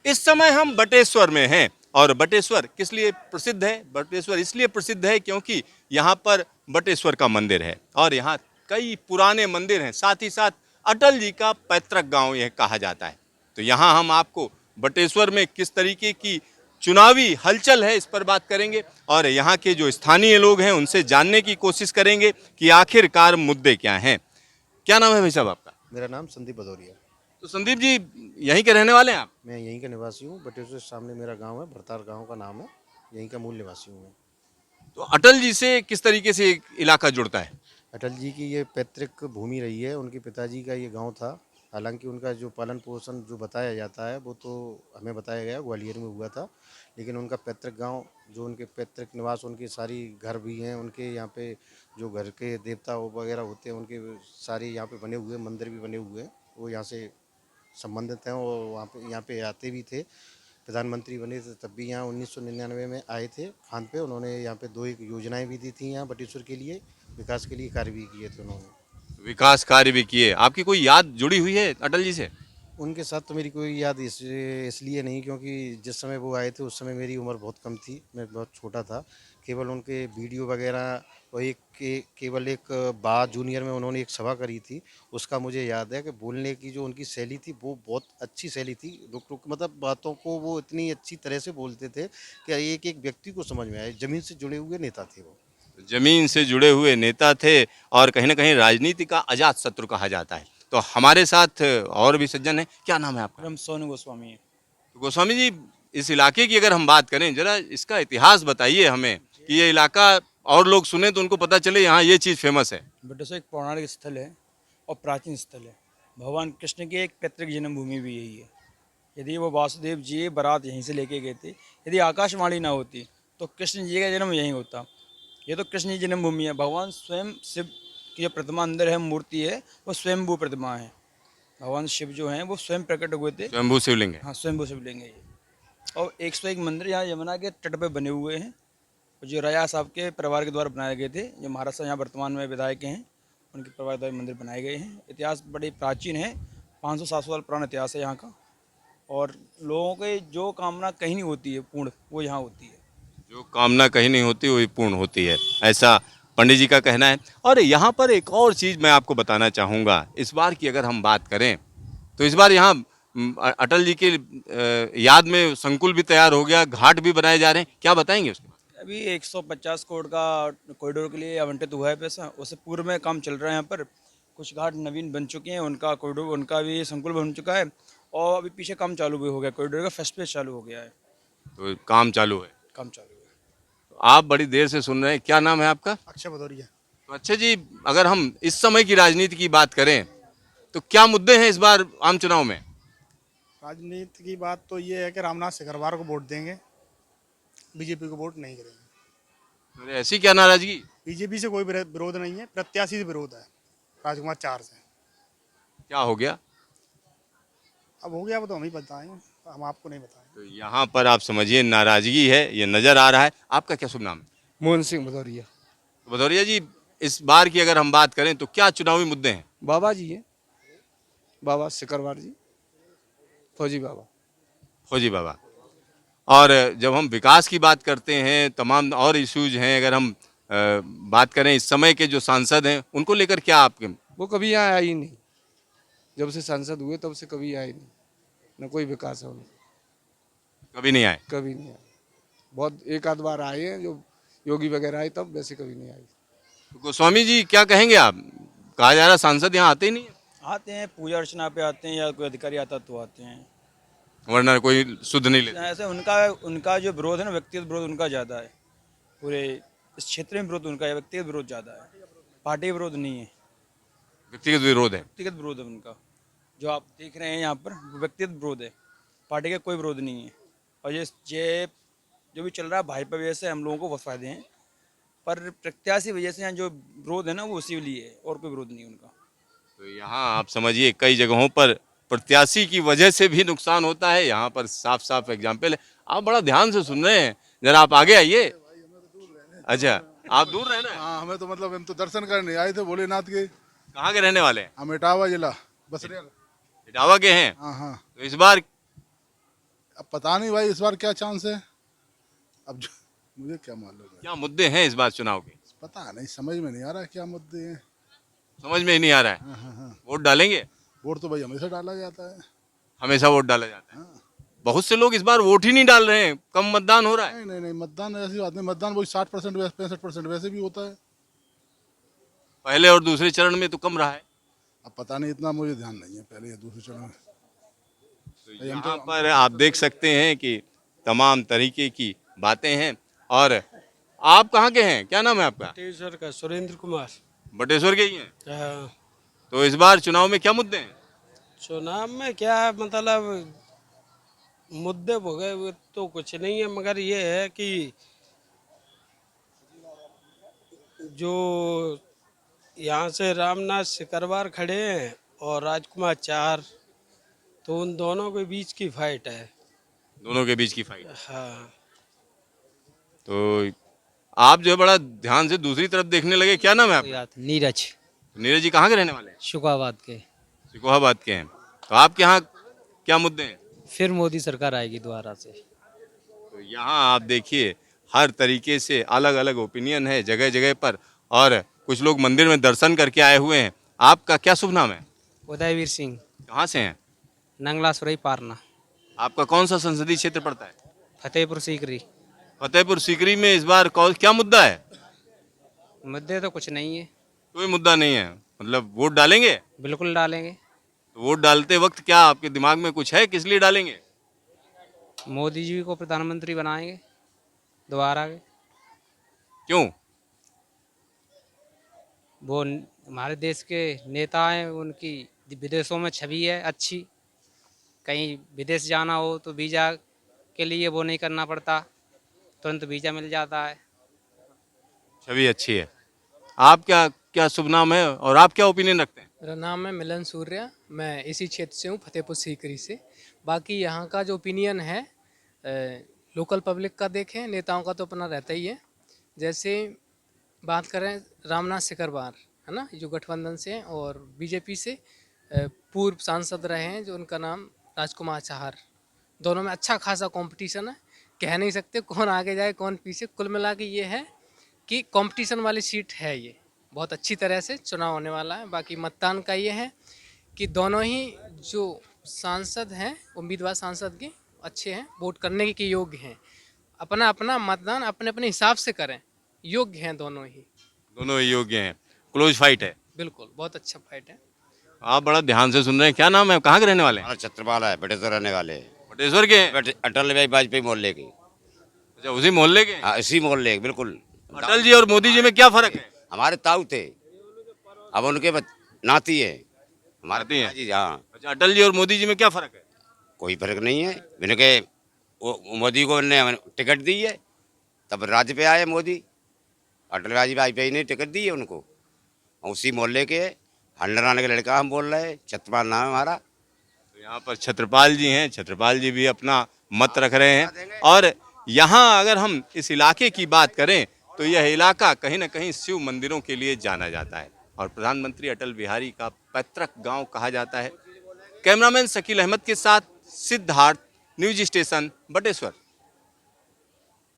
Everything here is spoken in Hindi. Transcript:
इस समय हम बटेश्वर में हैं और बटेश्वर किस लिए प्रसिद्ध है? बटेश्वर इसलिए प्रसिद्ध है क्योंकि यहाँ पर बटेश्वर का मंदिर है और यहाँ कई पुराने मंदिर हैं, साथ ही साथ अटल जी का पैतृक गांव यह कहा जाता है। तो यहाँ हम आपको बटेश्वर में किस तरीके की चुनावी हलचल है इस पर बात करेंगे और यहाँ के जो स्थानीय लोग हैं उनसे जानने की कोशिश करेंगे कि आखिरकार मुद्दे क्या हैं। क्या नाम है भाई साहब आपका? मेरा नाम संदीप भदौरिया। तो संदीप जी, यहीं के रहने वाले हैं आप? मैं यहीं का निवासी हूँ। बटेश्वर सामने मेरा गांव है, भरतार गांव का नाम है। यहीं का मूल निवासी हूँ मैं। तो अटल जी से किस तरीके से इलाका जुड़ता है? अटल जी की ये पैतृक भूमि रही है, उनके पिताजी का ये गांव था। हालांकि उनका जो पालन पोषण जो बताया जाता है वो तो हमें बताया गया ग्वालियर में हुआ था, लेकिन उनका पैतृक गांव जो उनके पैतृक निवास, उनके सारी घर भी हैं उनके यहाँ पे, जो घर के देवता वगैरह होते हैं उनके सारे यहाँ पे बने हुए मंदिर भी बने हुए हैं। वो यहाँ से संबंधित हैं और वहाँ पे यहाँ पे आते भी थे। प्रधानमंत्री बने थे तब भी यहाँ 1999 में आए थे खान पे। उन्होंने यहाँ पे दो एक योजनाएं भी दी थी यहाँ बटेश्वर के लिए, विकास के लिए कार्य भी किए थे उन्होंने। विकास कार्य भी किए। आपकी कोई याद जुड़ी हुई है अटल जी से? उनके साथ तो मेरी कोई याद इसलिए नहीं क्योंकि जिस समय वो आए थे उस समय मेरी उम्र बहुत कम थी, मैं बहुत छोटा था। केवल उनके वीडियो वगैरह और केवल एक बात जूनियर में उन्होंने एक सभा करी थी, उसका मुझे याद है कि बोलने की जो उनकी शैली थी वो बहुत अच्छी शैली थी। रुक रुक मतलब बातों को वो इतनी अच्छी तरह से बोलते थे कि एक एक व्यक्ति को समझ में आए। ज़मीन से जुड़े हुए नेता थे वो। जमीन से जुड़े हुए नेता थे और कहीं ना कहीं राजनीति का अजात शत्रु कहा जाता है। तो हमारे साथ और भी सज्जन हैं। क्या नाम है आपका? हम सोनू गोस्वामी है। तो गोस्वामी जी, इस इलाके की अगर हम बात करें, जरा इसका इतिहास बताइए हमें कि ये इलाका और लोग सुने तो उनको पता चले यहाँ ये चीज़ फेमस है। बटेश्वर एक पौराणिक स्थल है और प्राचीन स्थल है। भगवान कृष्ण की एक पैतृक जन्मभूमि भी यही है। यदि वो वासुदेव जी बारात यहीं से लेके गए थे, यदि आकाशवाणी ना होती तो कृष्ण जी का जन्म यहीं होता। ये तो कृष्ण जी जन्मभूमि है। भगवान स्वयं शिव की जो प्रतिमा अंदर है, मूर्ति है, वो स्वयंभू प्रतिमा है। भगवान शिव जो हैं वो स्वयं प्रकट हुए थे। स्वयंभू शिवलिंग है। हाँ, स्वयंभू शिवलिंग है ये। और 101 मंदिर यहाँ यमुना के तट पे बने हुए हैं, जो राजा साहब के परिवार के द्वारा बनाए गए थे। जो महाराष्ट्र यहाँ वर्तमान में विधायक हैं, उनके परिवार द्वारा मंदिर बनाए गए हैं। इतिहास बड़ी प्राचीन है, 500-700 साल पुराना इतिहास है यहाँ का। और लोगों के जो कामना कहीं नहीं होती है पूर्ण, वो यहाँ होती है। जो कामना कहीं नहीं होती वही पूर्ण होती है, ऐसा पंडित जी का कहना है। और यहाँ पर एक और चीज़ मैं आपको बताना चाहूँगा। इस बार की अगर हम बात करें तो इस बार यहाँ अटल जी के याद में संकुल भी तैयार हो गया, घाट भी बनाए जा रहे हैं। क्या बताएंगे उसके बाद? अभी 150 करोड़ का कॉरिडोर के लिए आवंटित हुआ है पैसा, उससे पूर्व में काम चल रहा है। यहाँ पर कुछ घाट नवीन बन चुके हैं, उनका कॉरिडोर, उनका भी संकुल बन चुका है। और अभी पीछे काम चालू भी हो गया, कॉरिडोर का फर्स्ट फेज चालू हो गया है। तो काम चालू है। काम चालू है। तो आप बड़ी देर से सुन रहे हैं। क्या नाम है आपका? अक्षय भदौरिया। तो अच्छा जी, अगर हम इस समय की राजनीति की बात करें तो क्या मुद्दे हैं इस बार आम चुनाव में? राजनीति की बात तो ये है कि रामनाथ सिकरवार को वोट देंगे, बीजेपी को वोट नहीं करेंगे। तो ऐसी क्या नाराजगी? बीजेपी से कोई विरोध नहीं है, प्रत्याशी से विरोध है, राजकुमार चार से। क्या हो गया? अब हो गया वो तो हम ही बताएंगे, हम आपको नहीं बताएंगे। तो यहाँ पर आप समझिए नाराजगी है, ये नजर आ रहा है। आपका क्या शुभ नाम है? मोहन सिंह भदौरिया। तो भदौरिया जी, इस बार की अगर हम बात करें तो क्या चुनावी मुद्दे हैं? बाबा जी है, बाबा सिकरवार जी, फौजी बाबा। फौजी बाबा। और जब हम विकास की बात करते हैं, तमाम और इश्यूज हैं, अगर हम बात करें इस समय के जो सांसद हैं उनको लेकर क्या आपके? वो कभी यहाँ आए ही नहीं, जब से सांसद हुए तब से कभी आए नहीं, न कोई विकास है उनका। कभी नहीं आए। कभी नहीं आए। बहुत एक आध बार आए हैं, जो योगी वगैरह आए तब, वैसे कभी नहीं आए। तो गोस्वामी जी क्या कहेंगे आप? कहा जा रहा संसद यहाँ आते ही नहीं है, आते हैं पूजा अर्चना पे आते हैं, या कोई अधिकारी आता तो आते हैं, वरना कोई सुध नहीं लेते। ऐसे उनका उनका जो विरोध है ना, व्यक्तिगत विरोध उनका ज़्यादा है। पूरे इस क्षेत्र में विरोध उनका है, व्यक्तिगत विरोध ज़्यादा है, पार्टी विरोध नहीं है। व्यक्तिगत विरोध है। व्यक्तिगत विरोध है उनका, जो आप देख रहे हैं यहाँ पर, वो व्यक्तिगत विरोध है, पार्टी का कोई विरोध नहीं है। और ये जो भी चल रहा है भाजपा वजह से हम लोगों को बहुत फायदे हैं, पर प्रत्याशी वजह से यहाँ जो विरोध है ना वो उसी लिए है, और कोई विरोध नहीं है उनका। तो यहाँ आप समझिए कई जगहों पर प्रत्याशी की वजह से भी नुकसान होता है। यहाँ पर साफ साफ एग्जाम्पल है। आप बड़ा ध्यान से सुन रहे हैं, जरा आप आगे आइए। अच्छा, आप दूर रहे ना? हाँ, हमें तो मतलब हम तो दर्शन करने आए थे भोलेनाथ के। कहाँ के रहने वाले हैं? हम इटावा जिला बसरेल। इटावा के हैं। हाँ हाँ। तो इस बार अब पता नहीं भाई इस बार क्या चांस है। अब मुझे क्या मालूम है, क्या मुद्दे हैं इस बार चुनाव के? पता नहीं, समझ में नहीं आ रहा क्या मुद्दे हैं। समझ में ही नहीं आ रहा है। वोट डालेंगे? वोट तो भाई हमेशा डाला जाता है। हमेशा वोट डाला जाता है। बहुत से लोग इस बार वोट ही नहीं डाल रहे हैं, कम मतदान हो रहा है। नहीं नहीं नहीं, मतदान ऐसी बात नहीं, मतदान वही 60% 65% वैसे भी होता है। पहले और दूसरे चरण में तो कम रहा है। अब पता नहीं, इतना मुझे ध्यान नहीं है पहले या दूसरे चरण में। तो यहाँ पर आप देख सकते हैं कि तमाम तरीके की बातें हैं। और आप कहाँ के हैं, क्या नाम है आपका? बटेश्वर का सुरेंद्र कुमार। बटेश्वर के ही हैं। हाँ, तो इस बार चुनाव में क्या मुद्दे हैं? चुनाव में क्या मतलब मुद्दे हो गए वो तो कुछ नहीं है, मगर ये है कि जो यहाँ से रामनाथ सिकरवार खड़े हैं और राजकुमार चार, तो उन दोनों के बीच की फाइट है। दोनों के बीच की फाइट। हाँ, तो आप जो है बड़ा ध्यान से दूसरी तरफ देखने लगे, क्या नाम है आपका? नीरज नीरज जी कहाँ के रहने वाले हैं? शुकाबाद के। सिकोहाबाद के हैं। तो आपके यहाँ क्या मुद्दे हैं? फिर मोदी सरकार आएगी दोबारा से। तो यहाँ आप देखिए हर तरीके से अलग अलग ओपिनियन है जगह जगह पर। और कुछ लोग मंदिर में दर्शन करके आए हुए हैं। आपका क्या शुभ नाम है? उदयवीर सिंह, कहाँ से हैं? नंगला सुरई पारना, आपका कौन सा संसदीय क्षेत्र पड़ता है? फतेहपुर सीकरी। फतेहपुर सीकरी में इस बार क्या मुद्दा है? मुद्दे तो कुछ नहीं है, कोई मुद्दा नहीं है, मतलब वोट डालेंगे? बिल्कुल डालेंगे। तो वोट डालते वक्त क्या आपके दिमाग में कुछ है, किस लिए डालेंगे? मोदी जी को प्रधानमंत्री बनाएंगे दोबारा के। क्यों? वो हमारे देश के नेता हैं, उनकी विदेशों में छवि है अच्छी। कहीं विदेश जाना हो तो वीज़ा के लिए वो नहीं करना पड़ता, तुरंत वीज़ा मिल जाता है। छवि अच्छी है। आप क्या क्या शुभ नाम है और आप क्या ओपिनियन रखते हैं? मेरा नाम है मिलन सूर्या, मैं इसी क्षेत्र से हूँ, फतेहपुर सीकरी से। बाकी यहाँ का जो ओपिनियन है लोकल पब्लिक का देखें, नेताओं का तो अपना रहता ही है। जैसे बात करें रामनाथ सिकरवार, है ना, जो गठबंधन से हैं, और बीजेपी से पूर्व सांसद रहे हैं जो उनका नाम राजकुमार चाहर। दोनों में अच्छा खासा कंपटीशन है, कह नहीं सकते कौन आगे जाए कौन पीछे। कुल मिला के ये है कि कंपटीशन वाली सीट है, ये बहुत अच्छी तरह से चुनाव होने वाला है। बाकी मतदान का ये है कि दोनों ही जो सांसद हैं, उम्मीदवार सांसद के अच्छे हैं, वोट करने के योग्य हैं। अपना अपना मतदान अपने अपने हिसाब से करें, योग्य हैं दोनों ही। दोनों ही योग्य हैं। क्लोज फाइट है। बिल्कुल, बहुत अच्छा फाइट है। आप बड़ा ध्यान से सुन रहे हैं। क्या नाम है, कहाँ के रहने वाले हैं? हमारा छत्रपाल है, बटेश्वर रहने वाले हैं। बटेश्वर के हैं? अटल बिहारी वाजपेयी मोहल्ले के। अच्छा, उसी मोहल्ले के हैं? हाँ, इसी मोहल्ले के, बिल्कुल। अटल जी और मोदी जी में क्या फर्क है? हमारे ताऊ थे, अब उनके नाती है हमारे नाती हैं? जी। हाँ, अच्छा, अटल जी और मोदी जी में क्या फर्क है? कोई फर्क नहीं है। इनके वो मोदी को ने टिकट दी है, तब राज्य पे आए मोदी। अटल बिहारी वाजपेयी ने टिकट दी है उनको। उसी मोहल्ले के हंडराने के लड़का हम बोल रहे हैं, छत्रपाल नाम है हमारा। तो यहाँ पर छत्रपाल जी हैं। छत्रपाल जी भी अपना मत रख रहे हैं। और यहाँ अगर हम इस इलाके की बात करें तो यह इलाका कहीं ना कहीं शिव मंदिरों के लिए जाना जाता है और प्रधानमंत्री अटल बिहारी का पैतृक गांव कहा जाता है। कैमरामैन शकील अहमद के साथ सिद्धार्थ, न्यूज स्टेशन, बटेश्वर।